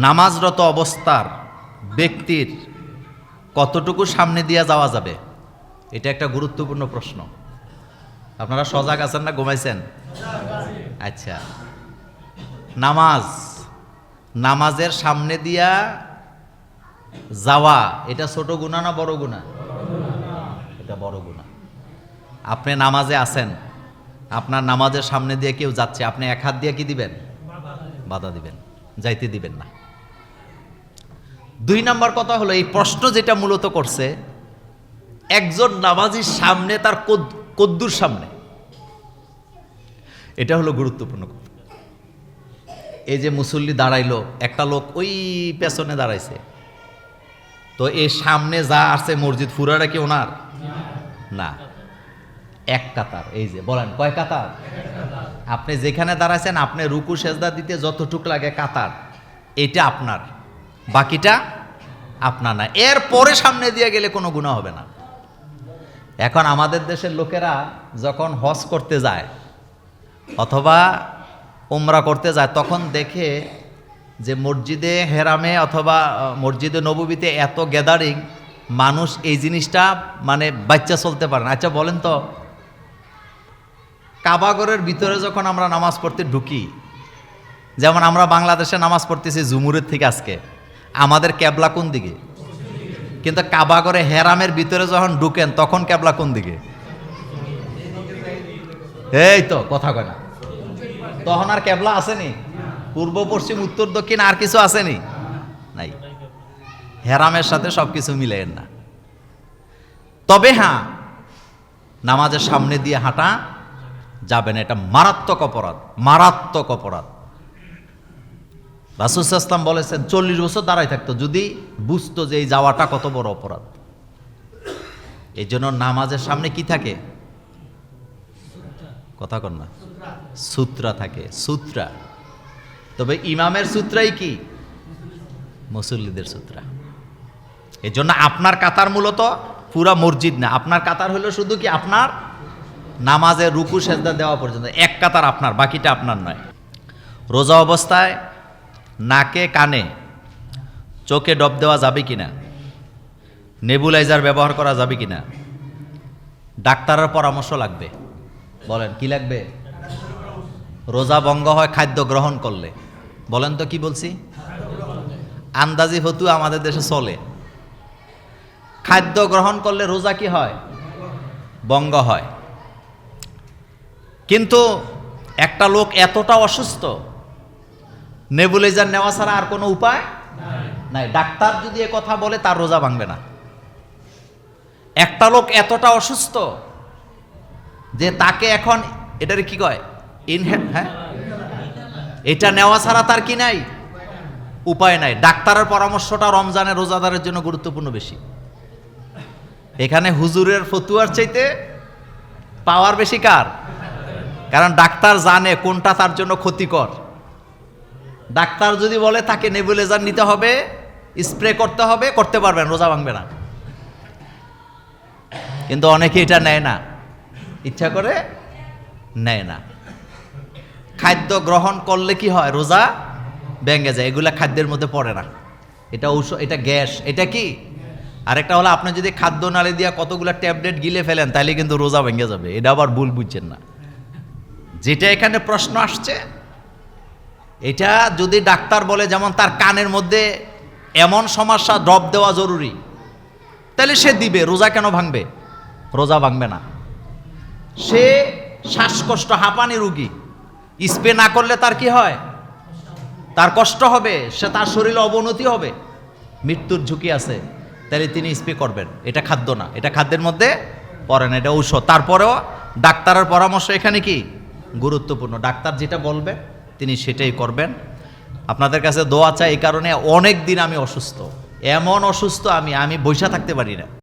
নামাজরত অবস্থার ব্যক্তির কতটুকু সামনে দিয়ে যাওয়া যাবে, এটা একটা গুরুত্বপূর্ণ প্রশ্ন। আপনারা সজাগ আছেন না ঘুমাইছেন? আচ্ছা, নামাজের সামনে দিয়া যাওয়া এটা ছোট গুনাহ না বড় গুনাহ? এটা বড় গুনাহ। আপনি নামাজে আছেন, আপনার নামাজের সামনে দিয়ে কেউ যাচ্ছে, আপনি এক হাত দিয়ে কি দিবেন? বাধা দিবেন, যাইতে দিবেন না। 2 নম্বর কথা হলো, এই প্রশ্ন যেটা মূলত করছে, একজন নামাজির সামনে তার কদ্দুর সামনে, এটা হলো গুরুত্বপূর্ণ কথা। এই যে মুসল্লি দাঁড়াইলো, একটা লোক ওই পেছনে দাঁড়াইছে, তো এই সামনে যা আছে মসজিদ পুরাটা কি ওনার না? এক কাতার। এই যে বলেন কয় কাতার? আপনি যেখানে দাঁড়াইছেন, আপনি রুকু সেজদা দিতে যতটুক লাগে কাতার, এটা আপনার, বাকিটা আপনার না। এর পরে সামনে দিয়ে গেলে কোনো গুনাহ হবে না। এখন আমাদের দেশের লোকেরা যখন হজ করতে যায় অথবা উমরা করতে যায়, তখন দেখে যে মসজিদে হেরামে অথবা মসজিদে নববীতে এত গ্যাদারিং মানুষ, এই জিনিসটা মানে বাচ্চা চলতে পারে না। আচ্ছা বলেন তো, কাবাগরের ভিতরে যখন আমরা নামাজ পড়তে ঢুকি, যেমন আমরা বাংলাদেশে নামাজ পড়তেছি জুমুরের থেকে, আজকে আমাদের ক্যাবলা কোন দিকে? কিন্তু কাবাগরে হেরামের ভিতরে যখন ঢুকেন তখন ক্যাবলা কোন দিকে? এই তো কথা কয় না, তখন আর ক্যাবলা আসেনি? পূর্ব পশ্চিম উত্তর দক্ষিণ আর কিছু আসেনি? নাই। হেরামের সাথে সবকিছু মিলেন না। তবে হ্যাঁ, নামাজের সামনে দিয়ে হাঁটা যাবে না, এটা মারাত্মক অপরাধ, মারাত্মক অপরাধ। রাসূল সাল্লাল্লাহু আলাইহি ওয়াসাল্লাম বলেছেন 40 বছর দাঁড়ায় থাকতো যদি বুঝতো যে এই যাওয়াটা কত বড় অপরাধ। এই জন্য নামাজের সামনে কি থাকে? কথা কন না, সূত্রা থাকে, সূত্রা। তবে ইমামের সূত্রাই কি? মুসল্লিদের সূত্রা। এই জন্য আপনার কাতার মূলত পুরা মসজিদ না, আপনার কাতার হলো শুধু কি আপনার নামাজের রুকু সেজদা দেওয়া পর্যন্ত এক কাতার আপনার, বাকিটা আপনার নয়। রোজা অবস্থায় নাকে কানে চোখে ডব দেওয়া যাবে কিনা, নেবুলাইজার ব্যবহার করা যাবে কিনা, ডাক্তারের পরামর্শ লাগবে। বলেন কি লাগবে? রোজা ভঙ্গ হয় খাদ্য গ্রহণ করলে। বলেন তো কি বলছি? আন্দাজি ফতুয়া আমাদের দেশে চলে, খাদ্য গ্রহণ করলে রোজা কি হয়? ভঙ্গ হয়। কিন্তু একটা লোক এতটা অসুস্থ, নেবুলাইজার নেওয়া ছাড়া আর কোনো উপায় নাই, ডাক্তার যদি এ কথা বলে তার রোজা ভাঙবে না। একটা লোক এতটা অসুস্থ যে তাকে এখন এটার কি কয়, হ্যাঁ, এটা নেওয়া ছাড়া তার কি নাই, উপায় নাই। ডাক্তারের পরামর্শটা রমজানের রোজাদারের জন্য গুরুত্বপূর্ণ বেশি। এখানে হুজুরের ফতুয়ার চাইতে পাওয়ার বেশি কার? কারণ ডাক্তার জানে কোনটা তার জন্য ক্ষতিকর। ডাক্তার যদি বলে তাকে নেবুলাইজার নিতে হবে, স্প্রে করতে হবে, করতে পারবেন, রোজা ভাঙবে না। কিন্তু অনেকে এটা নেয় না, ইচ্ছা করে নেয় না। খাদ্য গ্রহণ করলে কি হয়? রোজা ভেঙে যায়। এগুলা খাদ্যের মধ্যে পড়ে না, এটা ঔষধ, এটা গ্যাস, এটা কি? আরেকটা হলো, আপনি যদি খাদ্য নালী দিয়া কতগুলা ট্যাবলেট গিলে ফেলেন তাহলে কিন্তু রোজা ভেঙে যাবে। এটা আবার ভুল বুঝছেন না। যেটা এখানে প্রশ্ন আসছে, এটা যদি ডাক্তার বলে, যেমন তার কানের মধ্যে এমন সমস্যা, ড্রপ দেওয়া জরুরি, তাহলে সে দিবে, রোজা কেন ভাঙবে? রোজা ভাঙবে না। সে শ্বাসকষ্ট, হাঁপানি রুগী, স্প্রে না করলে তার কি হয়? তার কষ্ট হবে, সে তার শরীরে অবনতি হবে, মৃত্যুর ঝুঁকি আছে, তাহলে তিনি স্প্রে করবেন। এটা খাদ্য না, এটা খাদ্যের মধ্যে পড়ে না, এটা ঔষধ। তারপরেও ডাক্তারের পরামর্শ এখানে কি গুরুত্বপূর্ণ। ডাক্তার যেটা বলবে তিনি সেটাই করবেন। আপনাদের কাছে দোয়া চাই, এই কারণে অনেক দিন আমি অসুস্থ, এমন অসুস্থ আমি বসে থাকতে পারি না।